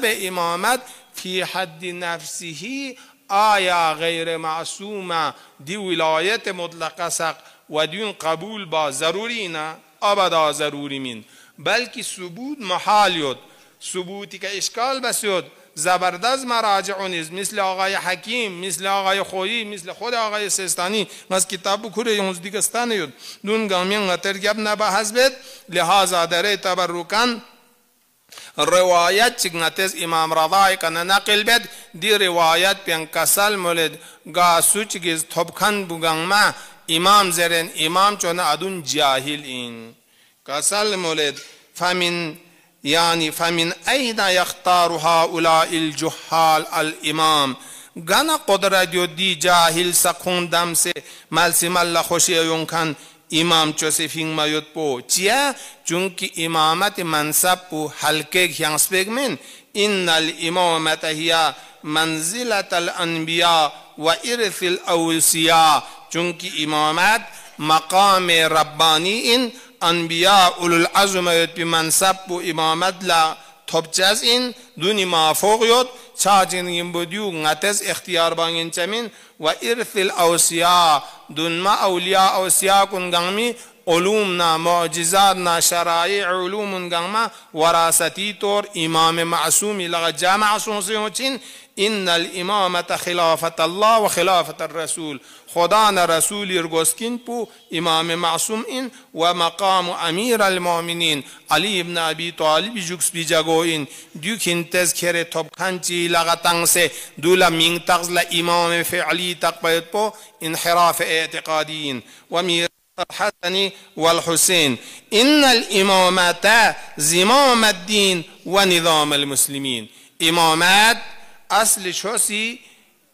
امامت فی حد نفسه آیا غیر معصومه دی ولایت مطلقه سق و دیون قبول با ضروری نه ابدا ضروری مین بلکه ثبوت محال یود ثبوتی که اشکال بسیود زبردست مراجع نیست مثل آقای حکیم مثل آقای خویی مثل خود آقای سیستانی از کتاب کوره یونز دیگستانه یود دون گامین غتر گب نبحث بید لحاظا داره تبرکن روایت چگنتز امام رضای کنه نقل بید دی روایت پین کسل مولد گا سوچگیز تبکن بگن ما امام زرین امام چونه ادون جاهل این کسل مولد فمن أين يختار هؤلاء الجهال الإمام غنا قدرت يدي جاهل سكون دم سے ملسی مل خوشی يمكن امام چوسے فين ما يد پو چیا چونکہ امامت منصب پو حلقے گھیانس پیگ من ان الامامت هي منزلة الانبیاء و ارث الاولیاء چونکہ امامت مقام ربانی ان انبیاء اولو العظم یود پی منصب و امامت لا تبجز این دونی مافوق یود چاچین این بودیو غتز اختیار بانگین چمین و ارث الاوسیاء دون ما اولیاء اوسیاء کن گنگمی علومنا معجزاتنا شرائع علوم گنگما وراستی طور امام معصومی لغا جا معصوم سیوچین ان الامامة خلافة الله و خلافة الرسول خدان رسول ارگوسکین پو امام معصوم این و مقام امیر المؤمنین علی ابن ابی طالب جوکس بی جگو این دیوکین تذکر طبقانچی لغتنگ سے دولا مینگ تغزل امام فعلی تقبیت پو انحراف اعتقادین و میر الحسن والحسين إن الإمامات زمام الدين ونظام المسلمين إمامات أصل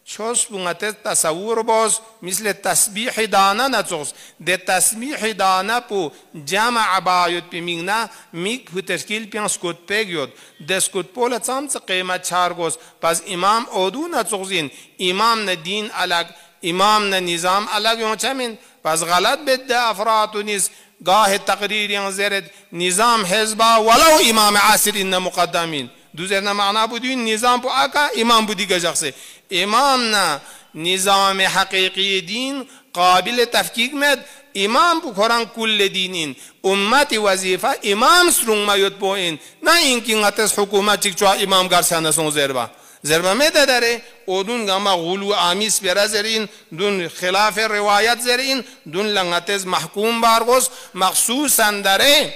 شوس بغت تصور باز مثل تسبیح دانه نتوس ده تسبیح دانه پو جمع باید بمینه میک پو تشکیل پیان سکوت پیگیود ده سکوت پول تامس قیمت چارگوز پس امام اودو نتوزین امام ندین الگ امام نظام الگ یون چمین پس غلط بده افراد و نیز گاه تقریر یان زرد نظام حزبا ولو امام عصر این مقدمین دوزرنا معنا بودین نظام پو آکا امام بودی گجاکسه امامنا نظام حقیقی دین قابل تفکیک مد امام پو قرآن کل دینین امت وظیفه امام سرونگ مایود پو این نه اینکه غتس حکومت چک چوا امام گرسانه سون زربا میده داره اودون گما غلو آمیس برا زرین دون خلاف روایت زرین دون لنگتز محکوم بارگوز مخصوصا داره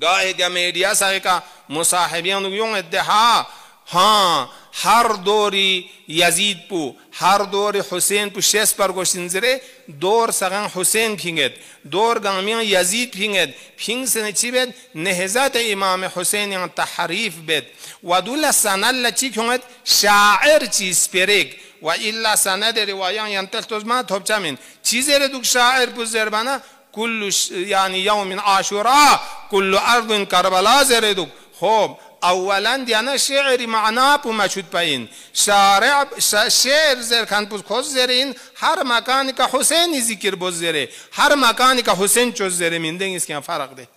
گاهی که میڈیا ساقی کا مصاحبیان یون ادعا ها هر دوری یزید پو هر دور حسین پو شیس پر گوشتین زره دور سغن حسین پینگد دور گامیان یزید پینگد پینگ سنه چی بید نهزت امام حسین یان تحریف بید و دول سنل چی کنید شاعر چیز پرگ و ایلا سند روایان یان تلتوز ما توب چمین چیزی رو دوک شاعر پو زربانه كل يعني يوم عاشوراء كل أرض كربلاء زردوك خوب اولا دیانا شعری معنا پو مشود پایین شعر زر کن پوز خوز زرین هر مکانی که حسینی ذکر بوز زره هر مکانی که حسین چوز زره من دنگ اسکیان فرق ده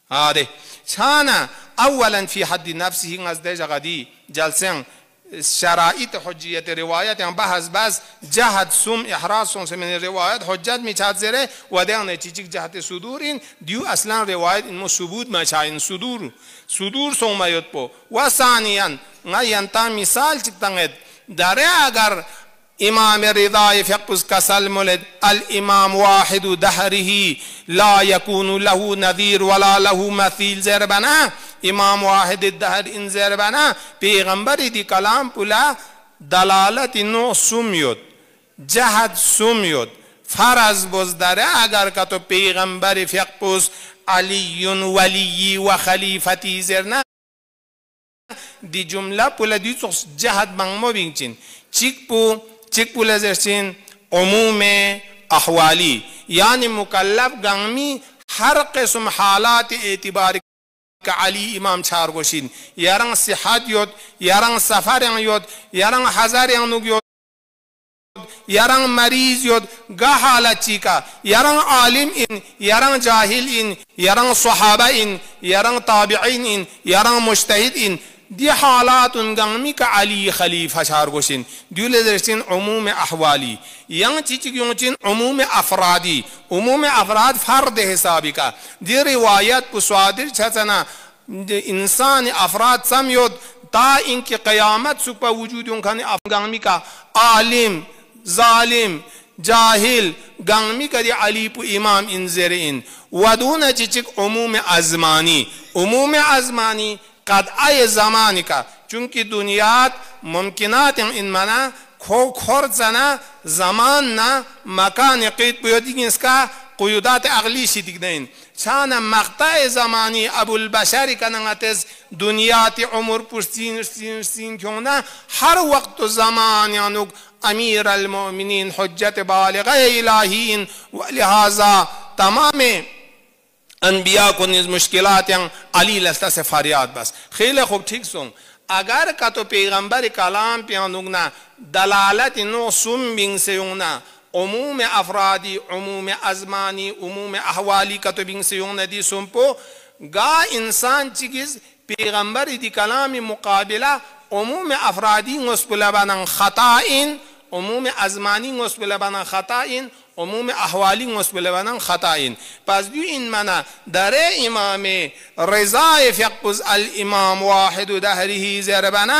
آده چانا اولا في حد نفسه از ده جغدی جلسن شرائط حجیت روایت یعنی بحث جهت سم احراز سون من روایت حجت میچاد زره و دیانه چیچک جهت صدورین دیو اصلا روایت این ثبوت میچاین صدور سون میاد پو و ثانیاً نینتا مثال چکتنگد داره اگر امام رضای فقس کسل مولد الامام واحد دهره لا يكون له نظیر ولا له مثیل زربنا امام واحد الدهر ان زربنا پیغمبری دی کلام پلا دلالت نو سمیود جهد سمیود فرض بزدره اگر که تو پیغمبر فقس علی ولی و خلیفتی زرنا دی جمله پلا دی سوس جهد منمو بینچین چیک پو لزرچین عموم احوالی یعنی مکلف گنگمی هر قسم حالات اعتباری که علی امام چار گوشین یارن صحت یود یارن سفر یود یارن حضر یود یارن مریض یود گاه حالت چیکا یارن عالم این یارن جاهل این یارن صحابه این یارن تابعین این یارن مجتهد این دي حالات غامي كعلي خليفة شارغوشين دولة درسين عموم أحوالي yang cici yongcin umum afradi umum afrad fard hisabi ka di riwayat puswadir chachana इंसान अफराद समयोद ता इनकी क़यामत सुपा वजूद उनखाने अफगामी का आलिम जालिम जाहिल गांगमी करी अलीपु इमाम इंजर इन वदून चिचिक उमूम अज़मानी कद आय ज़मानी का चूंकि दुनियात मुमकिनात इन मना खो खोरजना ज़मान ना मकान क़ीद पुयोदिंग इसका क़ुयुदात अगली शिदिगदैन शान मक़ता ज़मानी अबुल बशरी का नंगतेज़ दुनियाती उम्र पुरस्तीन क्यों ना हर वक्त ज़मान यानुक अमीर अल-मोमिनीन हुज्जत बालिग़ा इलाहीन व लिहाजा तमाम अनबिया को निज मुश्किलात yang अली लस्ता से फरियाद बस खेले खूब ठीक सुन अगर का तो पैगंबर कलाम पे अनुगना दलालत नो सुम बिंग से युना उमूम अफरादी उमूम अज़मानी उमूम अहवाली का तो बिंग से युना दी सुम्पो गा इंसान चिकिस पैगंबर दी कलाम मुकाबिला उमूम अफरादी मुस्बलबान खताइन उमूम अज़मानी मुस्बलबान खताइन उमूम अहवाली मुस्बलबान खताइन पास भी इन मना दरे इमाम रज़ा फ़क़्ज़ अल इमाम वाहिद दहरिही ज़रबना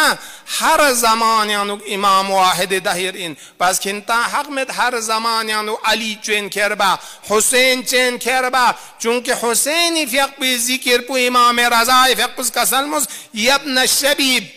हर ज़मान यानु इमाम वाहिद दहर इन पास खिंता हक में हर ज़मान यानु अली चैन खेरबा हुसैन चैन खेरबा चूँकि हुसैन फ़क़्ज़ ज़िक्र पु इमाम रज़ा फ़क़्ज़ का सलमुस यब्न शबीब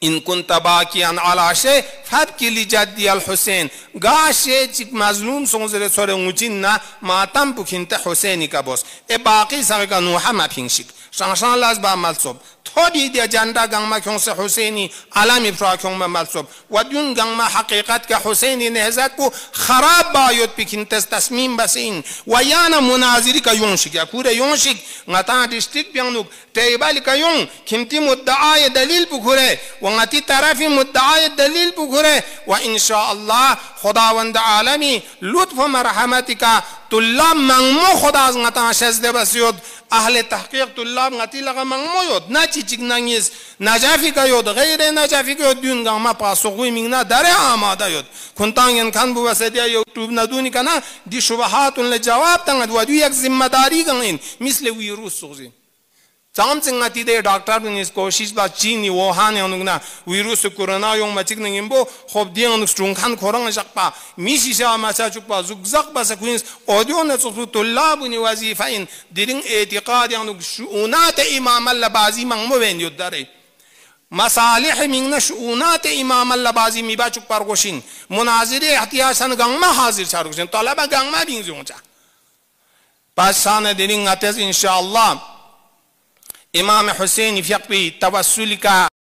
इन कुंत बाकियान अला शे फबकी लिजद्दी अल हुसैन गाशे चिक मजलूम सोंजरे सोरे उचिन्ना मातम पुखिंते हुसैनी का बोस ए बाकी सगे का नूहा माफिंशिक शांशान लाज बा मलसोब थोड़ी दिया जंडा गंगमा क्यों से हुसैनी आलमी फ्रा क्यों में मलसोब वद्युन गंगमा हकीकत का हुसैनी नहज़त को खराब बायोत पिखिंते तस्मीम बसीन वयाना मुनाजिरी का योंशिक या पूरे योंशिक ngata district pianuk teibali kayong kimti mudda'a dalil bukure wa ngati tarafi mudda'a dalil bukure wa insha Allah khudawand alami lutf marhamatika tullab mangmo khuda ngata shazde basyod ahle tahqiq tullab ngati laga mangmo yod na chichik nangis najafi kayod ghaire najafi kayod dun gama pasugui mingna dare amada yod kuntangen kan bu wasadiya youtube naduni kana di shubahatun le jawab tangad wadu yak zimmadari gangin misle virus sozi Tam ngati de doctor nis कोशिश बा चीनी वुहान यानुगना virus corona यों मचिक नंगिम्बो खोब दियं अनुक स्ट्रोंग खान खोरंग शकपा मिसिसा मासा चुकपा जुगजक बा सक्विंस ऑडियो न सुसु तुल्लाब नि वजीफाइन दिरिंग एतिकाद यानुक शुनात इमाम अल्लाबाजी मंगमो वेन युद्दरे मसालिह मिंगना शुनात इमाम अल्लाबाजी मिबा चुक पर गोशिन मुनाजिरे हतियासन गंगमा हाजिर चारुगन तलबा गंगमा बिंग जोंचा पासान दिरिंग अतस इंशाअल्लाह इमाम हुसैन फ़क़्ज़ तवस्सुल का